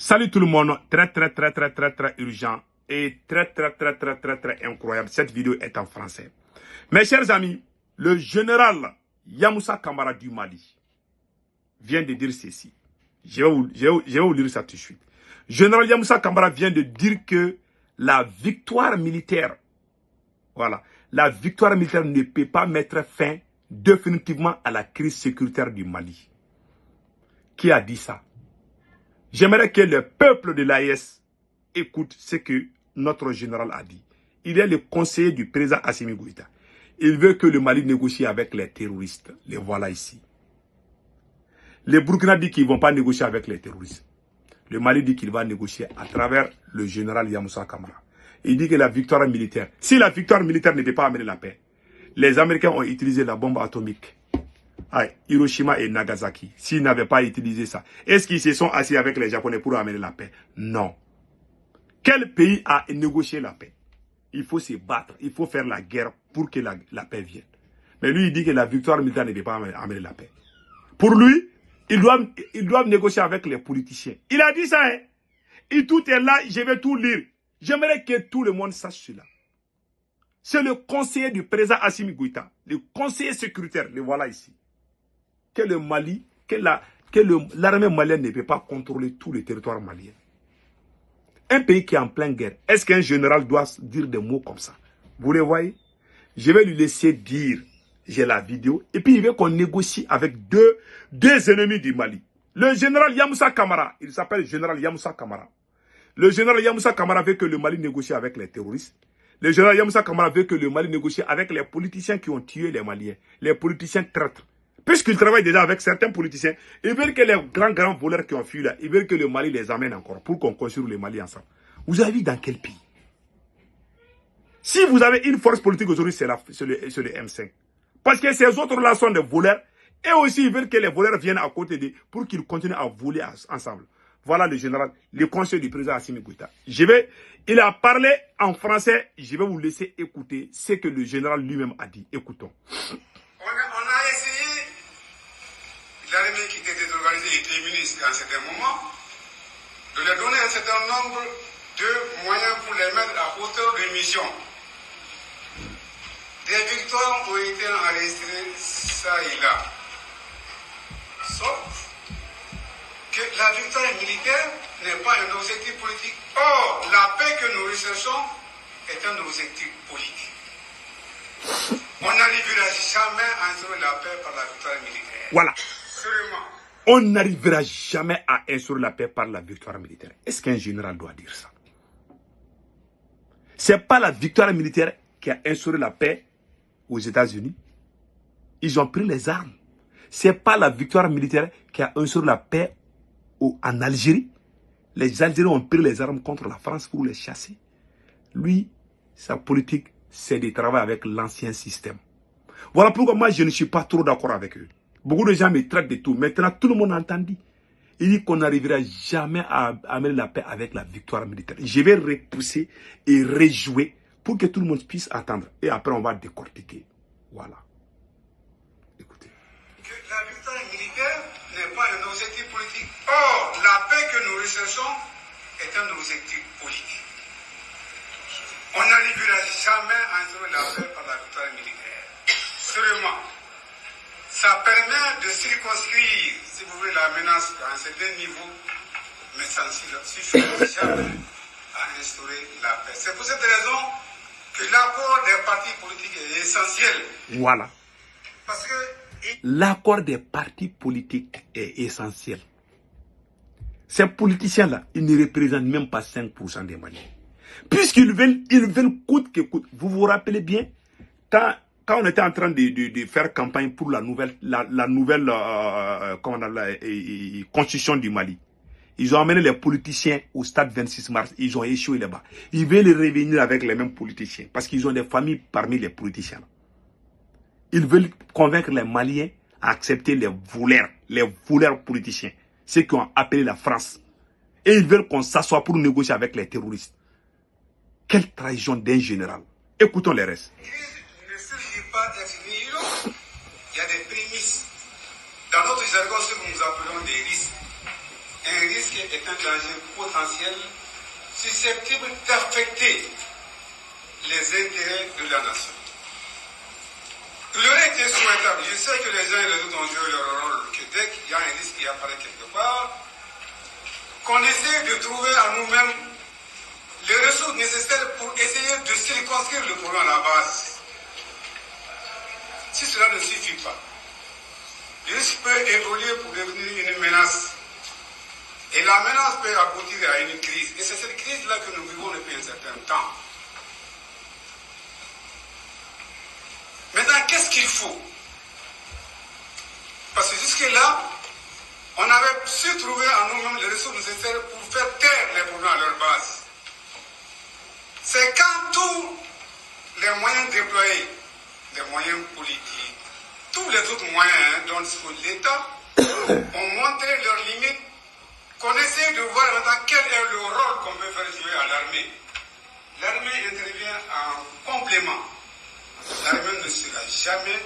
Salut tout le monde, très urgent et très incroyable. Cette vidéo est en français. Mes chers amis, le général Yamoussa Kamara du Mali vient de dire ceci. Je vais vous lire ça tout de suite. Général Yamoussa Kamara vient de dire que la victoire militaire, la victoire militaire ne peut pas mettre fin définitivement à la crise sécuritaire du Mali. Qui a dit ça? J'aimerais que le peuple de l'AES écoute ce que notre général a dit. Il est le conseiller du président Assimi Goïta. Il veut que le Mali négocie avec les terroristes. Les voilà ici. Les Burkina disent qu'ils ne vont pas négocier avec les terroristes. Le Mali dit qu'il va négocier à travers le général Yamoussa Kamara. Il dit que la victoire militaire, si la victoire militaire ne peut pas amener la paix, les Américains ont utilisé la bombe atomique. Hiroshima et Nagasaki, s'ils n'avaient pas utilisé ça, est-ce qu'ils se sont assis avec les Japonais pour amener la paix? Non. Quel pays a négocié la paix? Il faut se battre, il faut faire la guerre pour que la paix vienne. Mais lui, il dit que la victoire militaire ne peut pas amener la paix. Pour lui, ils doivent négocier avec les politiciens. Il a dit ça, hein? Et tout est là, je vais tout lire. J'aimerais que tout le monde sache cela. C'est le conseiller du président Assimi Goïta, le conseiller sécuritaire, le voilà ici. Que le Mali, que l'armée malienne ne peut pas contrôler tout le territoire malien. Un pays qui est en pleine guerre, est-ce qu'un général doit dire des mots comme ça? Vous les voyez? Je vais lui laisser dire, j'ai la vidéo, et puis il veut qu'on négocie avec deux ennemis du Mali. Le général Yamoussa Kamara, il s'appelle général Yamoussa Kamara. Le général Yamoussa Kamara veut que le Mali négocie avec les terroristes. Le général Yamoussa Kamara veut que le Mali négocie avec les politiciens qui ont tué les Maliens, les politiciens traîtres. Puisqu'il travaille déjà avec certains politiciens, ils veulent que les grands voleurs qui ont fui là, ils veulent que le Mali les amène encore pour qu'on construise le Mali ensemble. Vous avez vu dans quel pays? Si vous avez une force politique aujourd'hui, c'est le M5. Parce que ces autres-là sont des voleurs. Et aussi, ils veulent que les voleurs viennent à côté d'eux pour qu'ils continuent à voler ensemble. Voilà le général, le conseil du président Assimi Goïta. Il a parlé en français, je vais vous laisser écouter ce que le général lui-même a dit. Écoutons. On a essayé, l'armée qui était désorganisée et les ministres à un certain moment, de leur donner un certain nombre de moyens pour les mettre à hauteur de mission. Des victoires ont été enregistrées ça et là. Sauf que la victoire militaire n'est pas un objectif politique. Or, la paix que nous recherchons est un objectif politique. On n'arrivera jamais à instaurer la paix par la victoire militaire. Voilà. Sûrement. On n'arrivera jamais à instaurer la paix par la victoire militaire. Est-ce qu'un général doit dire ça? Ce n'est pas la victoire militaire qui a instauré la paix aux États-Unis. Ils ont pris les armes. Ce n'est pas la victoire militaire qui a instauré la paix en Algérie. Les Algériens ont pris les armes contre la France pour les chasser. Lui, sa politique, c'est de travailler avec l'ancien système. Voilà pourquoi moi, je ne suis pas trop d'accord avec eux. Beaucoup de gens me traitent de tout. Maintenant, tout le monde a entendu. Il dit qu'on n'arrivera jamais à amener la paix avec la victoire militaire. Je vais repousser et rejouer pour que tout le monde puisse attendre. Et après, on va décortiquer. Voilà. Écoutez. Que la victoire militaire n'est pas un objectif politique. Or, la paix que nous recherchons est un objectif politique. On n'arrivera jamais à instaurer la paix par la victoire militaire. Seulement, ça permet de circonscrire, si vous voulez, la menace à un certain niveau, mais ça ne suffit jamais à instaurer la paix. C'est pour cette raison que l'accord des partis politiques est essentiel. Voilà. Parce que l'accord des partis politiques est essentiel. Ces politiciens-là, ils ne représentent même pas 5% des Maliens. Puisqu'ils veulent coûte que coûte. Vous vous rappelez bien, quand on était en train de faire campagne pour la nouvelle constitution du Mali, ils ont amené les politiciens au stade 26 mars, ils ont échoué là-bas. Ils veulent revenir avec les mêmes politiciens, parce qu'ils ont des familles parmi les politiciens. Ils veulent convaincre les Maliens à accepter les voleurs politiciens, ceux qui ont appelé la France. Et ils veulent qu'on s'assoie pour négocier avec les terroristes. Quelle trahison d'un général. Écoutons les restes. Ne suffit pas d'être il y a des prémices. Dans notre jargon, ce que nous appelons des risques. un risque est un danger potentiel susceptible d'affecter les intérêts de la nation. Il aurait été souhaitable, je sais que les uns et les autres ont joué leur rôle, que dès qu'il y a un risque qui apparaît quelque part, qu'on essaie de trouver à nous-mêmes les ressources nécessaires pour essayer de circonscrire le problème à la base. Si cela ne suffit pas, le risque peut évoluer pour devenir une menace. Et la menace peut aboutir à une crise. Et c'est cette crise-là que nous vivons depuis un certain temps. Maintenant, qu'est-ce qu'il faut? Parce que jusque-là, on avait su trouver en nous-mêmes les ressources nécessaires pour faire taire les problèmes à leur base. C'est quand tous les moyens déployés, les moyens politiques, tous les autres moyens dont dispose l'État, ont montré leurs limites, qu'on essaie de voir maintenant quel est le rôle qu'on peut faire jouer à l'armée. L'armée intervient en complément. L'armée ne sera jamais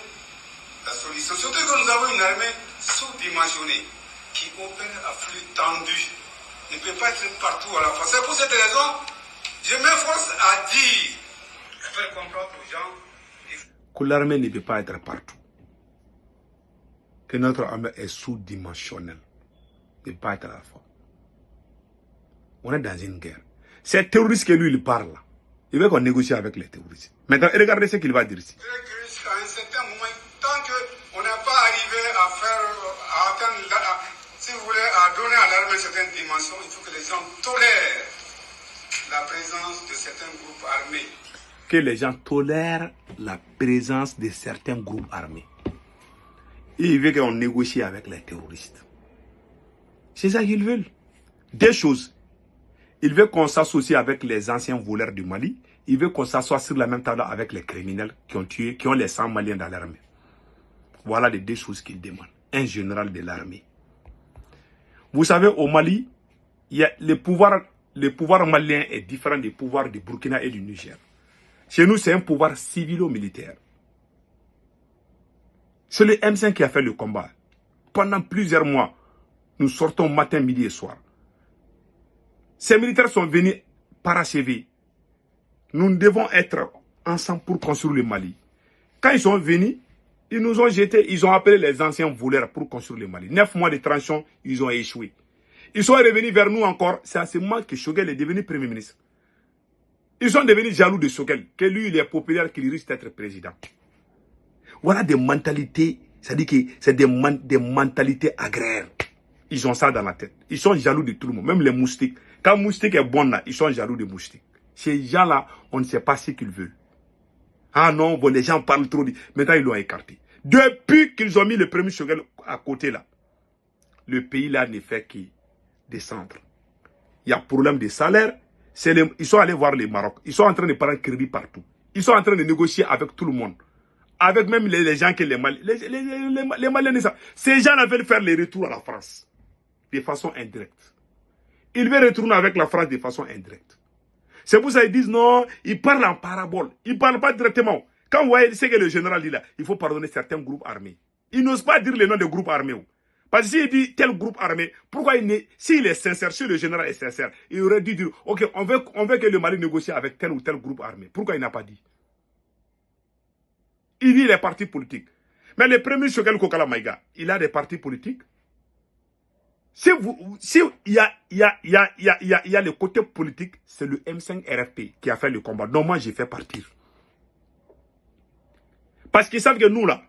la solution. Surtout que nous avons une armée sous-dimensionnée qui opère à flux tendu, ne peut pas être partout à la fois. C'est pour cette raison je m'efforce à dire, à faire comprendre aux gens que l'armée ne peut pas être partout. Que notre armée est sous-dimensionnelle. Ne peut pas être à la fois. On est dans une guerre. C'est terroriste que lui il parle là. Il veut qu'on négocie avec les terroristes. Maintenant, regardez ce qu'il va dire ici. Jusqu'à un certain moment, tant qu'on n'est pas arrivé à atteindre, si vous voulez, à donner à l'armée une certaine dimension, il faut que les gens tolèrent la présence de certains groupes armés. Que les gens tolèrent la présence de certains groupes armés. Et il veut qu'on négocie avec les terroristes. C'est ça qu'ils veulent. Deux choses. Il veut qu'on s'associe avec les anciens voleurs du Mali. Il veut qu'on s'assoie sur la même table avec les criminels qui ont tué, qui ont les 100 Maliens dans l'armée. Voilà les deux choses qu'il demande. Un général de l'armée. Vous savez, au Mali, il y a le pouvoir malien est différent du pouvoir du Burkina et du Niger. Chez nous, c'est un pouvoir civilo-militaire. C'est le M5 qui a fait le combat. Pendant plusieurs mois, nous sortons matin, midi et soir. Ces militaires sont venus parachever. Nous devons être ensemble pour construire le Mali. Quand ils sont venus, ils nous ont jetés, ils ont appelé les anciens voleurs pour construire le Mali. 9 mois de transition, ils ont échoué. Ils sont revenus vers nous encore. C'est à ce moment que Choguel est devenu Premier ministre. Ils sont devenus jaloux de Choguel, que lui, il est populaire, qu'il risque d'être président. Voilà des mentalités, c'est-à-dire que c'est des mentalités agraires. Ils ont ça dans la tête. Ils sont jaloux de tout le monde, même les moustiques. Quand moustique est bon là, ils sont jaloux des moustiques. Ces gens-là, on ne sait pas ce qu'ils veulent. Ah non, bon, les gens parlent trop. Maintenant, ils l'ont écarté. Depuis qu'ils ont mis le premier Choguel à côté là, le pays là ne fait que descendre. Il y a problème de salaire. Ils sont allés voir le Maroc. Ils sont en train de prendre crédit partout. Ils sont en train de négocier avec tout le monde. Avec même les gens que les Maliens. Ces gens-là veulent faire les retours à la France. De façon indirecte. Ils veulent retourner avec la France de façon indirecte. C'est pour ça qu'ils disent non, ils parlent en parabole. Ils ne parlent pas directement. Quand vous voyez ce que le général dit là, il faut pardonner certains groupes armés. Il n'ose pas dire le nom des groupes armés. Parce que s'il dit tel groupe armé, pourquoi s'il est sincère, si le général est sincère, il aurait dû dire, ok, on veut que le Mali négocie avec tel ou tel groupe armé. Pourquoi il n'a pas dit? Il dit les partis politiques. Mais le premier Choguel Kokala Maïga, il a des partis politiques. Si il y a le côté politique, c'est le M5 RFP qui a fait le combat. Donc moi, j'ai fait partir. Parce qu'ils savent que nous, là,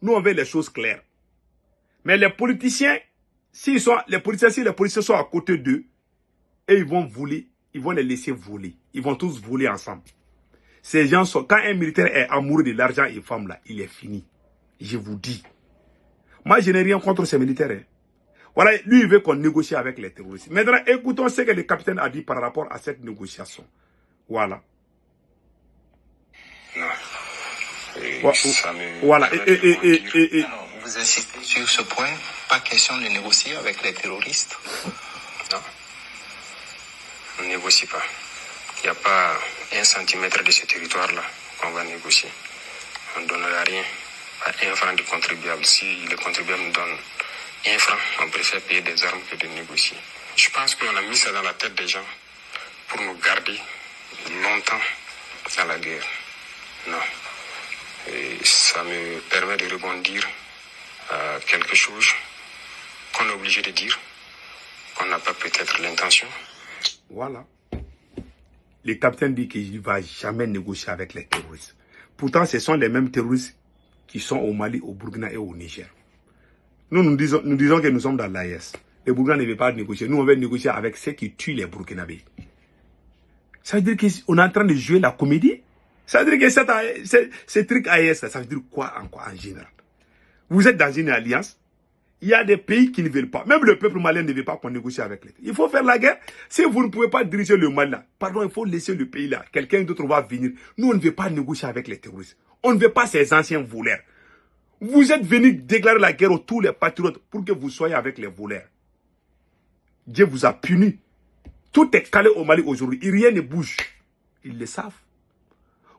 nous, on veut les choses claires. Mais les politiciens, si les policiers sont à côté d'eux, et ils vont voler, ils vont les laisser voler. Ils vont tous voler ensemble. Ces gens sont, quand un militaire est amoureux de l'argent et femmes là, il est fini. Je vous dis. Moi, je n'ai rien contre ces militaires. Hein. Voilà, lui, il veut qu'on négocie avec les terroristes. Maintenant, écoutons ce que le capitaine a dit par rapport à cette négociation. Voilà. Non. Voilà. Vous insistez sur ce point, pas question de négocier avec les terroristes? Non. On ne négocie pas. Il n'y a pas 1 centimètre de ce territoire-là qu'on va négocier. On ne donnera rien, pas 1 franc de contribuable. Si les contribuables nous donnent infra, on préfère payer des armes que de négocier. Je pense qu'on a mis ça dans la tête des gens pour nous garder longtemps dans la guerre. Non. Et ça me permet de rebondir à quelque chose qu'on est obligé de dire, qu'on n'a pas peut-être l'intention. Voilà. Le capitaine dit qu'il ne va jamais négocier avec les terroristes. Pourtant, ce sont les mêmes terroristes qui sont au Mali, au Burkina et au Niger. Nous disons que nous sommes dans l'AES. Les Burkinabés ne veulent pas négocier. Nous, on veut négocier avec ceux qui tuent les Burkinabés. Ça veut dire qu'on est en train de jouer la comédie. Ça veut dire que ce truc AES, ça veut dire quoi en général? Vous êtes dans une alliance. Il y a des pays qui ne veulent pas. Même le peuple malien ne veut pas qu'on négocie avec les. Il faut faire la guerre. Si vous ne pouvez pas diriger le Mali là, pardon, il faut laisser le pays là. Quelqu'un d'autre va venir. Nous, on ne veut pas négocier avec les terroristes. On ne veut pas ces anciens voleurs. Vous êtes venus déclarer la guerre à tous les patriotes pour que vous soyez avec les voleurs. Dieu vous a puni. Tout est calé au Mali aujourd'hui. Rien ne bouge. Ils le savent.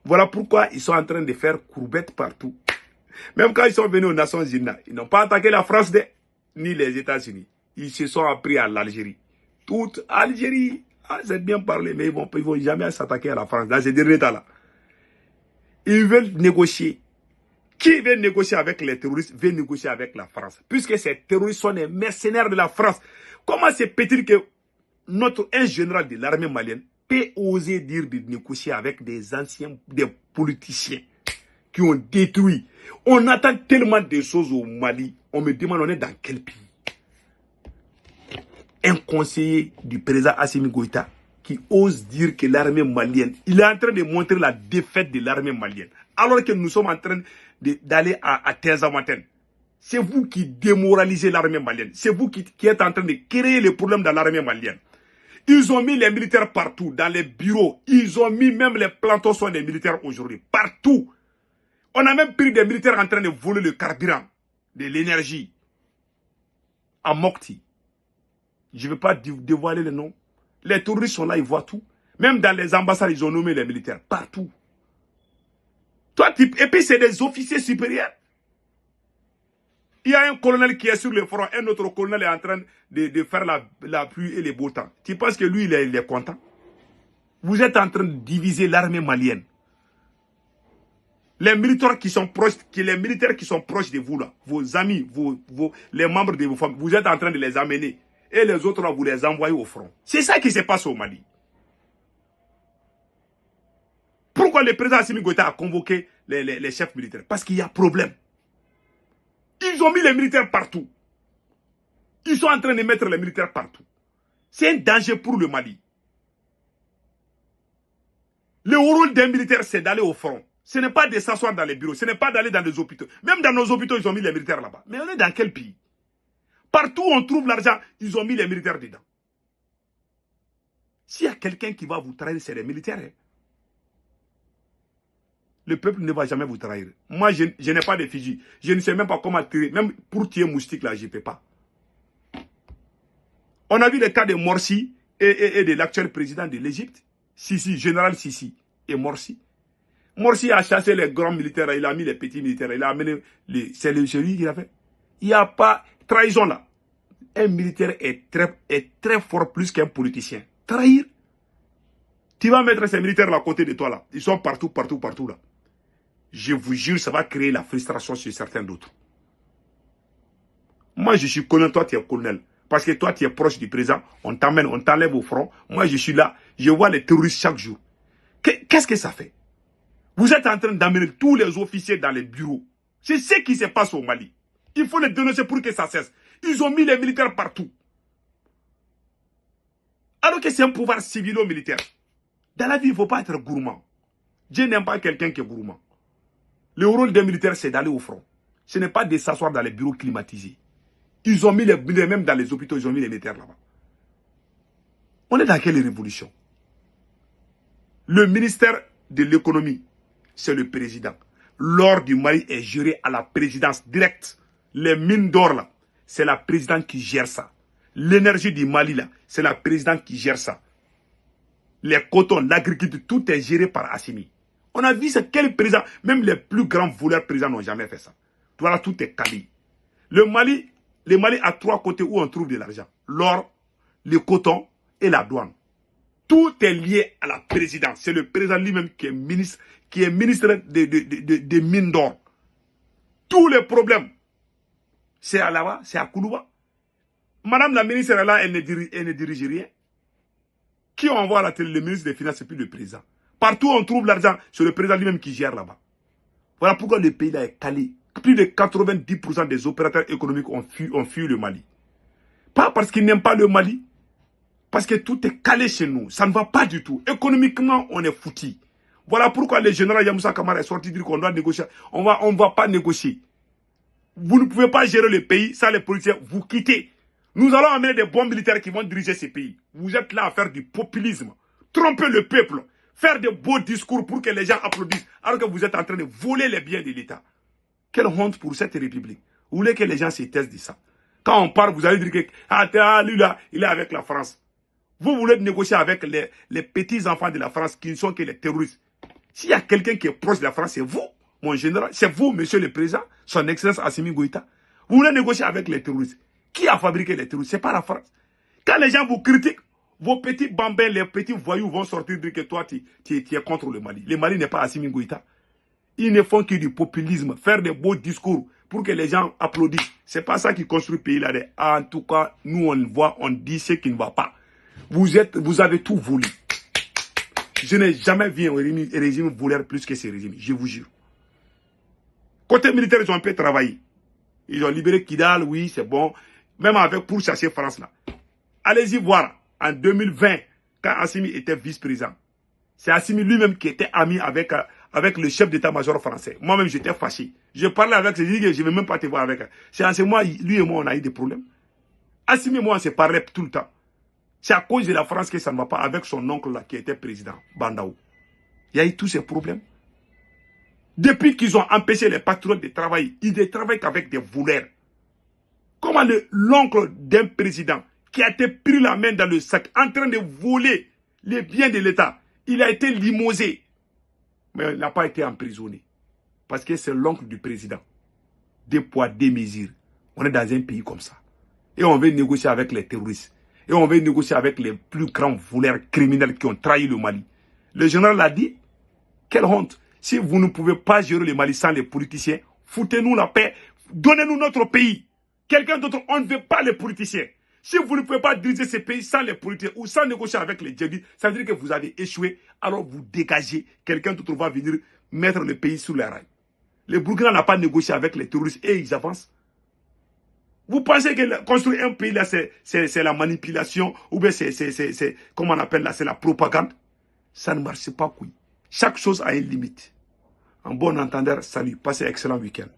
Voilà pourquoi ils sont en train de faire courbette partout. Même quand ils sont venus aux Nations Unies, ils n'ont pas attaqué la France ni les États-Unis. Ils se sont appris à l'Algérie. Toute Algérie, c'est bien parlé, mais ils ne vont jamais s'attaquer à la France dans ces derniers temps-là. Ils veulent négocier. Qui veut négocier avec les terroristes veut négocier avec la France. Puisque ces terroristes sont des mercenaires de la France. Comment se peut-il que un général de l'armée malienne peut oser dire de négocier avec des politiciens qui ont détruit? On attend tellement de choses au Mali. On me demande, on est dans quel pays? Un conseiller du président Assimi Goïta qui ose dire que l'armée malienne, il est en train de montrer la défaite de l'armée malienne. Alors que nous sommes en train d'aller à Tezamaten. C'est vous qui démoralisez l'armée malienne. C'est vous qui êtes en train de créer les problèmes dans l'armée malienne. Ils ont mis les militaires partout, dans les bureaux. Ils ont mis même les plantations des militaires aujourd'hui. Partout. On a même pris des militaires en train de voler le carburant, de l'énergie. À Mokti. Je ne vais pas dévoiler le nom. Les terroristes sont là, ils voient tout. Même dans les ambassades, ils ont nommé les militaires. Partout. Et puis c'est des officiers supérieurs. Il y a un colonel qui est sur le front. Un autre colonel est en train de faire la pluie et les beaux temps. Tu penses que lui, il est content? Vous êtes en train de diviser l'armée malienne. Les militaires qui sont proches de vous là, vos amis, les membres de vos familles, vous êtes en train de les amener. Et les autres là, vous les envoyez au front. C'est ça qui se passe au Mali. Pourquoi le président Assimi Goïta a convoqué les chefs militaires? Parce qu'il y a problème. Ils ont mis les militaires partout. Ils sont en train de mettre les militaires partout. C'est un danger pour le Mali. Le rôle d'un militaire, c'est d'aller au front. Ce n'est pas de s'asseoir dans les bureaux. Ce n'est pas d'aller dans les hôpitaux. Même dans nos hôpitaux, ils ont mis les militaires là-bas. Mais on est dans quel pays? Partout où on trouve l'argent, ils ont mis les militaires dedans. S'il y a quelqu'un qui va vous trahir, c'est les militaires. Hein. Le peuple ne va jamais vous trahir. Moi, je n'ai pas de fusil. Je ne sais même pas comment tirer. Même pour tuer moustique, là, je ne peux pas. On a vu le cas de Morsi et de l'actuel président de l'Égypte. Sisi, général Sisi et Morsi. Morsi a chassé les grands militaires, il a mis les petits militaires, il a amené c'est celui qui l'a fait. Il n'y a pas trahison là. Un militaire est très fort plus qu'un politicien. Trahir. Tu vas mettre ces militaires là à côté de toi là. Ils sont partout là. Je vous jure, ça va créer la frustration sur certains d'autres. Moi, je suis colonel, toi, tu es colonel. Parce que toi, tu es proche du président. On t'amène, on t'enlève au front. Moi, je suis là. Je vois les terroristes chaque jour. Qu'est-ce que ça fait? Vous êtes en train d'amener tous les officiers dans les bureaux. C'est ce qui se passe au Mali. Il faut les dénoncer pour que ça cesse. Ils ont mis les militaires partout. Alors que c'est un pouvoir civilo-militaire. Dans la vie, il ne faut pas être gourmand. Dieu n'aime pas quelqu'un qui est gourmand. Le rôle des militaires, c'est d'aller au front. Ce n'est pas de s'asseoir dans les bureaux climatisés. Ils ont mis les militaires, même dans les hôpitaux, ils ont mis les militaires là-bas. On est dans quelle révolution? Le ministère de l'économie, c'est le président. L'or du Mali est géré à la présidence directe. Les mines d'or là, c'est la présidente qui gère ça. L'énergie du Mali là, c'est la présidente qui gère ça. Les cotons, l'agriculture, tout est géré par Assimi. On a vu ça, quel président, même les plus grands voleurs présidents n'ont jamais fait ça. Voilà, tout est calé. Le Mali Le Mali a 3 côtés où on trouve de l'argent. L'or, le coton et la douane. Tout est lié à la présidence. C'est le président lui-même qui est ministre des mines d'or. Tous les problèmes, c'est à là-bas, c'est à Koulouba. Madame la ministre est là, elle ne dirige rien. Qui envoie à la télé? Le ministre des Finances et puis le président. Partout où on trouve l'argent, c'est le président lui-même qui gère là-bas. Voilà pourquoi le pays là est calé. Plus de 90% des opérateurs économiques ont fui le Mali. Pas parce qu'ils n'aiment pas le Mali, parce que tout est calé chez nous. Ça ne va pas du tout. Économiquement, on est foutis. Voilà pourquoi le général Yamoussa Kamara est sorti dire qu'on doit négocier. On va pas négocier. Vous ne pouvez pas gérer le pays sans les policiers. Vous quittez. Nous allons amener des bons militaires qui vont diriger ces pays. Vous êtes là à faire du populisme. Tromper le peuple. Faire de beaux discours pour que les gens applaudissent. Alors que vous êtes en train de voler les biens de l'État. Quelle honte pour cette république. Vous voulez que les gens se taisent de ça. Quand on parle, vous allez dire que lui là, il est avec la France. Vous voulez négocier avec les petits-enfants de la France qui ne sont que les terroristes. S'il y a quelqu'un qui est proche de la France, c'est vous, mon général. C'est vous, monsieur le président, son excellence Assimi Goïta. Vous voulez négocier avec les terroristes. Qui a fabriqué les terroristes? C'est pas la France. Quand les gens vous critiquent, vos petits bambins, les petits voyous vont sortir dire que toi, tu es contre le Mali. Le Mali n'est pas Assimi Goïta. Ils ne font que du populisme, faire des beaux discours pour que les gens applaudissent. C'est pas ça qui construit le pays là. En tout cas, nous on voit, on dit ce qui ne va pas. Vous avez tout volé. Je n'ai jamais vu un régime voler plus que ce régime, je vous jure. Côté militaire, ils ont un peu travaillé. Ils ont libéré Kidal, oui, c'est bon. Même avec pour chercher France là. Allez-y voir, en 2020, quand Assimi était vice-président. C'est Assimi lui-même qui était ami avec le chef d'état-major français. Moi-même, j'étais fâché. Je parlais avec lui, je dis que je ne vais même pas te voir avec elle. C'est en ce moment, lui et moi, on a eu des problèmes. Assimi et moi, on se parlait tout le temps. C'est à cause de la France que ça ne va pas avec son oncle là qui était président, Bandaou. Il y a eu tous ces problèmes. Depuis qu'ils ont empêché les patriotes de travailler, ils ne travaillent qu'avec des voleurs. Comment l'oncle d'un président qui a été pris la main dans le sac en train de voler les biens de l'État, il a été limogé. Mais il n'a pas été emprisonné. Parce que c'est l'oncle du président. 2 poids, 2 mesures. On est dans un pays comme ça. Et on veut négocier avec les terroristes. Et on veut négocier avec les plus grands voleurs criminels qui ont trahi le Mali. Le général l'a dit. Quelle honte. Si vous ne pouvez pas gérer le Mali sans les politiciens, foutez-nous la paix. Donnez-nous notre pays. Quelqu'un d'autre, on ne veut pas les politiciens. Si vous ne pouvez pas diriger ce pays sans les politiciens ou sans négocier avec les djihadistes, ça veut dire que vous avez échoué. Alors vous dégagez. Quelqu'un d'autre va venir mettre le pays sous les rails. Le Burkina n'a pas négocié avec les terroristes et ils avancent. Vous pensez que construire un pays là, c'est la manipulation ou bien c'est comment on appelle là, c'est la propagande? Ça ne marche pas, oui. Chaque chose a une limite. En bon entendeur, salut, passez un excellent week-end.